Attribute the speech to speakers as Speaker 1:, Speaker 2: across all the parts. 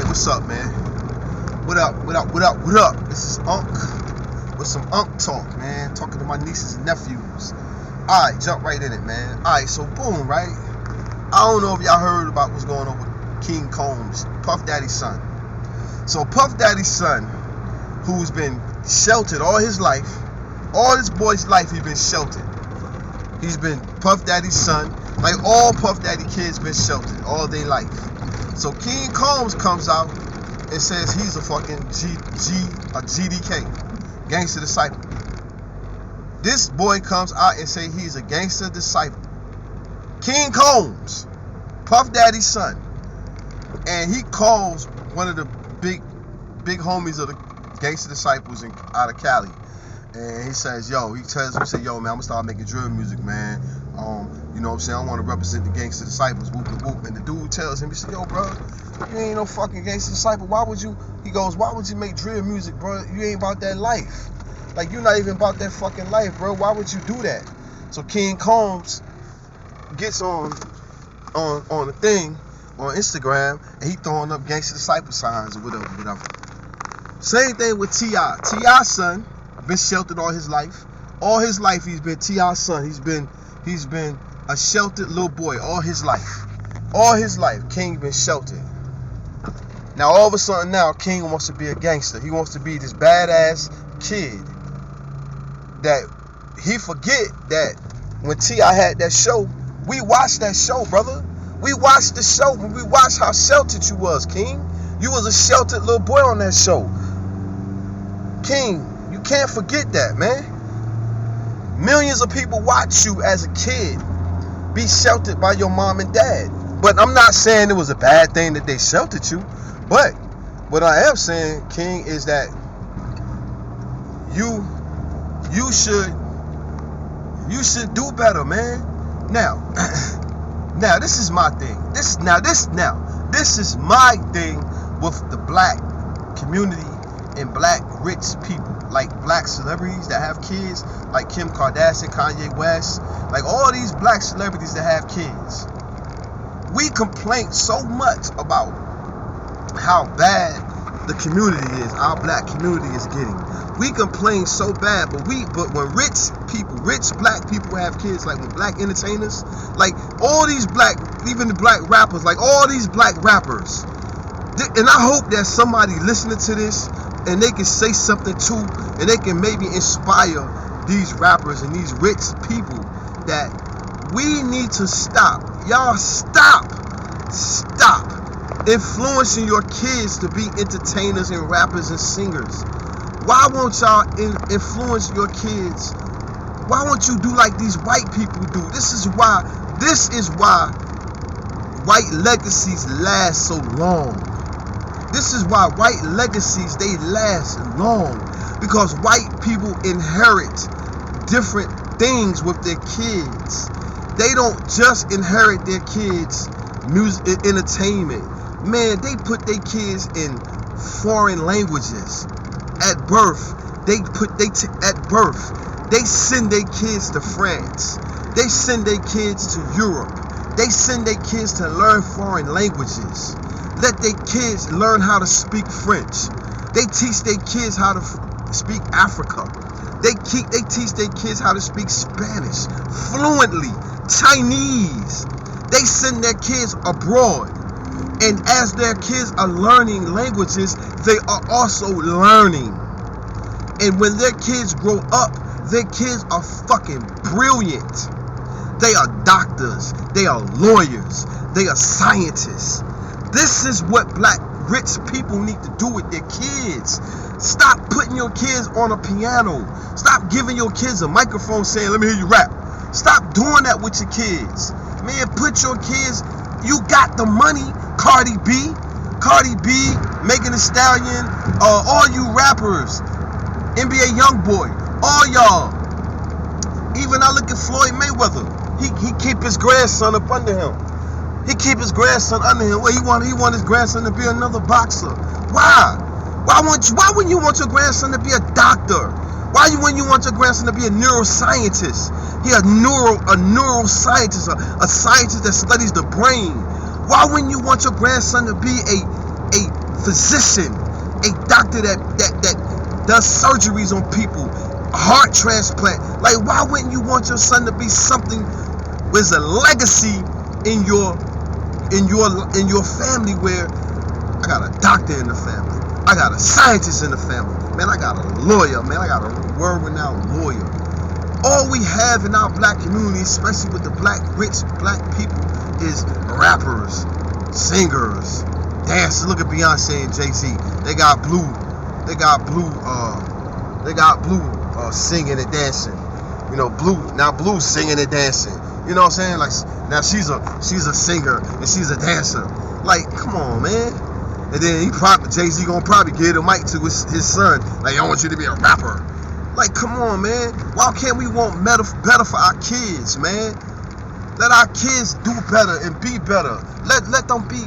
Speaker 1: what's up, man? What up? This is Unk with some Unk talk, man. Talking to my nieces and nephews. Alright, jump right in it, man. Alright, so boom, right? I don't know if y'all heard about what's going on with King Combs, Puff Daddy's son. So Puff Daddy's son, who's been sheltered all his life, all this boy's life, he's been sheltered. He's been Puff Daddy's son, like all Puff Daddy kids been sheltered all their life. So King Combs comes out and says he's a fucking GDK, gangster disciple. This boy comes out and say he's a gangster disciple. King Combs, Puff Daddy's son, and he calls one of the big homies of the gangster disciples out of Cali, and he says, yo, he tells him, say, yo, man, I'm gonna start making drill music, man. You know what I'm saying? I want to represent the gangster disciples, whoop the whoop. And the dude tells him, he said, yo, bro, you ain't no fucking gangster disciple. Why would you? He goes, why would you make drill music, bro? You ain't about that life. Like, you're not even about that fucking life, bro. Why would you do that? So King Combs gets on the thing on Instagram, and he throwing up gangster disciple signs or whatever. Same thing with T.I. T.I.'s son been sheltered all his life. All his life he's been T.I.'s son. He's been a sheltered little boy all his life. All his life, King been sheltered. Now all of a sudden now, King wants to be a gangster. He wants to be this badass kid. That he forget that when T.I. had that show, we watched that show, brother. We watched the show. When we watched how sheltered you was, King. You was a sheltered little boy on that show. King, you can't forget that, man. Millions of people watch you as a kid be sheltered by your mom and dad. But I'm not saying it was a bad thing that they sheltered you. But what I am saying, King, is that you should do better, man. Now this is my thing. This is my thing with the black community and black rich people, like black celebrities that have kids, like Kim Kardashian, Kanye West, like all these black celebrities that have kids. We complain so much about how bad the community is, our black community is getting. We complain so bad, but when rich black people have kids, like when black entertainers, like all these even the black rappers, like all these black rappers, and I hope that somebody listening to this and they can say something too, and they can maybe inspire these rappers and these rich people that we need to stop. Y'all stop influencing your kids to be entertainers and rappers and singers. Why won't y'all influence your kids? Why won't you do like these white people do? This is why white legacies last so long. This is why white legacies, they last long. Because white people inherit different things with their kids. They don't just inherit their kids' music, entertainment. Man, they put their kids in foreign languages. At birth, they send their kids to France. They send their kids to Europe. They send their kids to learn foreign languages. Let their kids learn how to speak French. They teach their kids how to speak Africa. They teach their kids how to speak Spanish fluently, Chinese. They send their kids abroad. And as their kids are learning languages, they are also learning. And when their kids grow up, their kids are fucking brilliant. They are doctors. They are lawyers. They are scientists. This is what black rich people need to do with their kids. Stop putting your kids on a piano. Stop giving your kids a microphone saying, let me hear you rap. Stop doing that with your kids. Man, put your kids, you got the money. Cardi B, Megan Thee Stallion, all you rappers, NBA Youngboy, all y'all. Even I look at Floyd Mayweather. He keep his grandson up under him. He keep his grandson under him. Well, he want his grandson to be another boxer. Why? Why wouldn't you want your grandson to be a doctor? Why wouldn't you want your grandson to be a neuroscientist? He a neuroscientist, a scientist that studies the brain. Why wouldn't you want your grandson to be a physician, a doctor that does surgeries on people, heart transplant. Like, why wouldn't you want your son to be something with a legacy in your family, where I got a doctor in the family, I got a scientist in the family, man, I got a lawyer, man, I got a world-renowned lawyer. All we have in our black community, especially with the rich black people, is rappers, singers, dancers. Look at Beyonce and Jay-Z. They got blue singing and dancing. You know, Blue singing and dancing. You know what I'm saying? Like, now she's a singer and she's a dancer. Like, come on, man. And then Jay-Z gonna probably give a mic to his son. Like, I want you to be a rapper. Like, come on, man. Why can't we want better for our kids, man? Let our kids do better and be better. Let them be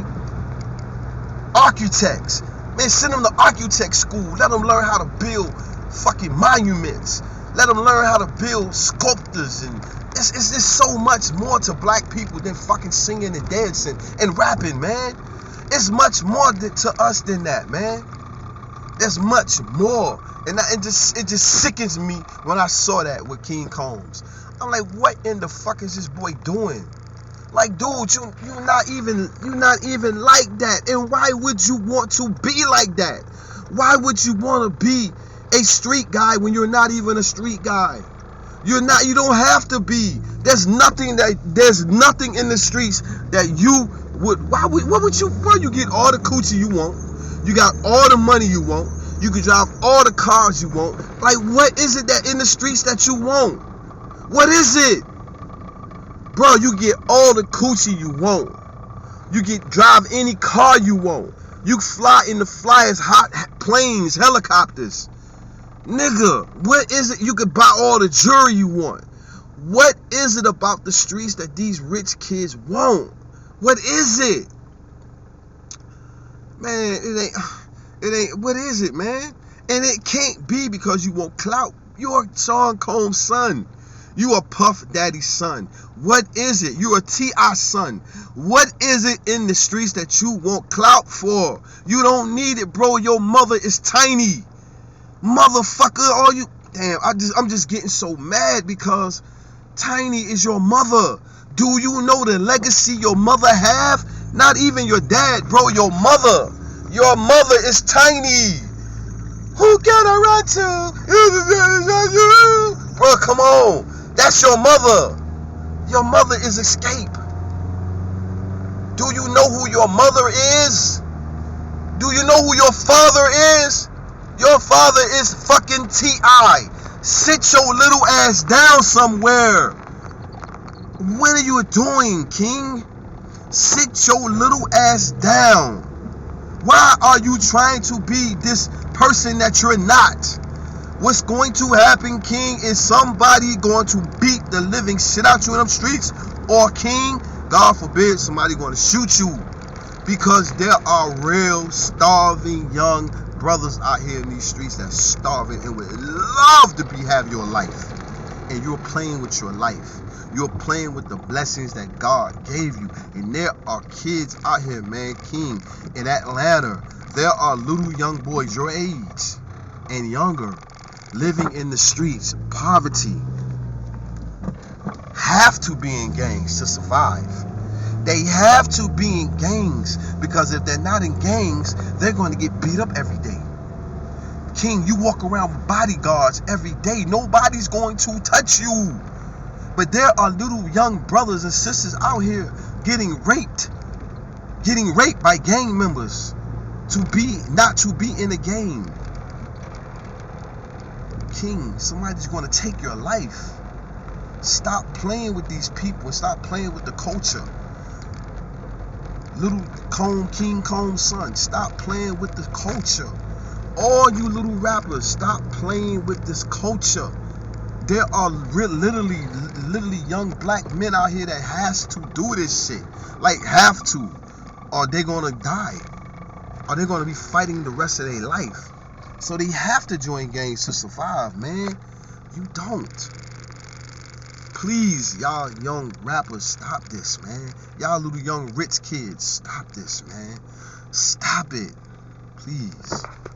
Speaker 1: architects. Man, send them to architect school. Let them learn how to build fucking monuments. Let them learn how to build sculptures. And it's so much more to black people than fucking singing and dancing and rapping, man. It's much more to us than that, man. There's much more. And it just sickens me when I saw that with King Combs. I'm like, what in the fuck is this boy doing? Like, dude, you're not even like that. And why would you want to be like that? Why would you want to be a street guy when you're not even a street guy? You don't have to be. There's nothing in the streets that you would. Where you get all the coochie you want? You got all the money you want. You can drive all the cars you want. Like, what is it that in the streets that you want? What is it? Bro, you get all the coochie you want. You drive any car you want. You fly in the flyest hot planes, helicopters. Nigga, what is it? You could buy all the jewelry you want. What is it about the streets that these rich kids want? What is it? Man, it ain't, what is it, man? And it can't be because you want clout. You're Sean Combs' son. You are Puff Daddy's son. What is it? You're a T.I. son. What is it in the streets that you want clout for? You don't need it, bro. Your mother is tiny. Motherfucker, I'm just getting so mad because Tiny is your mother. Do you know the legacy your mother have? Not even your dad, bro. Your mother. Your mother is Tiny. Who can I run to? Bro, come on. That's your mother. Your mother is Escape. Do you know who your mother is? Do you know who your father is? Your father is fucking T.I. Sit your little ass down somewhere. What are you doing, King? Sit your little ass down. Why are you trying to be this person that you're not? What's going to happen, King, is somebody going to beat the living shit out you in them streets, or, King, God forbid, somebody going to shoot you, because there are real starving young brothers out here in these streets that's starving and would love to have your life. And you're playing with your life. You're playing with the blessings that God gave you. And there are kids out here, man, King, in Atlanta. There are little young boys your age and younger living in the streets, poverty, have to be in gangs to survive. They have to be in gangs, because if they're not in gangs, they're going to get beat up every day. King, you walk around with bodyguards every day. Nobody's going to touch you. But there are little young brothers and sisters out here getting raped by gang members not to be in a gang. King, somebody's going to take your life. Stop playing with these people and stop playing with the culture. Little King Combs' son, stop playing with the culture. All you little rappers, stop playing with this culture. There are literally young black men out here that has to do this shit. Like, have to. Or they're going to die. Or they're going to be fighting the rest of their life. So they have to join gangs to survive, man. You don't. Please, y'all young rappers, stop this, man. Y'all little young rich kids, stop this, man. Stop it. Please.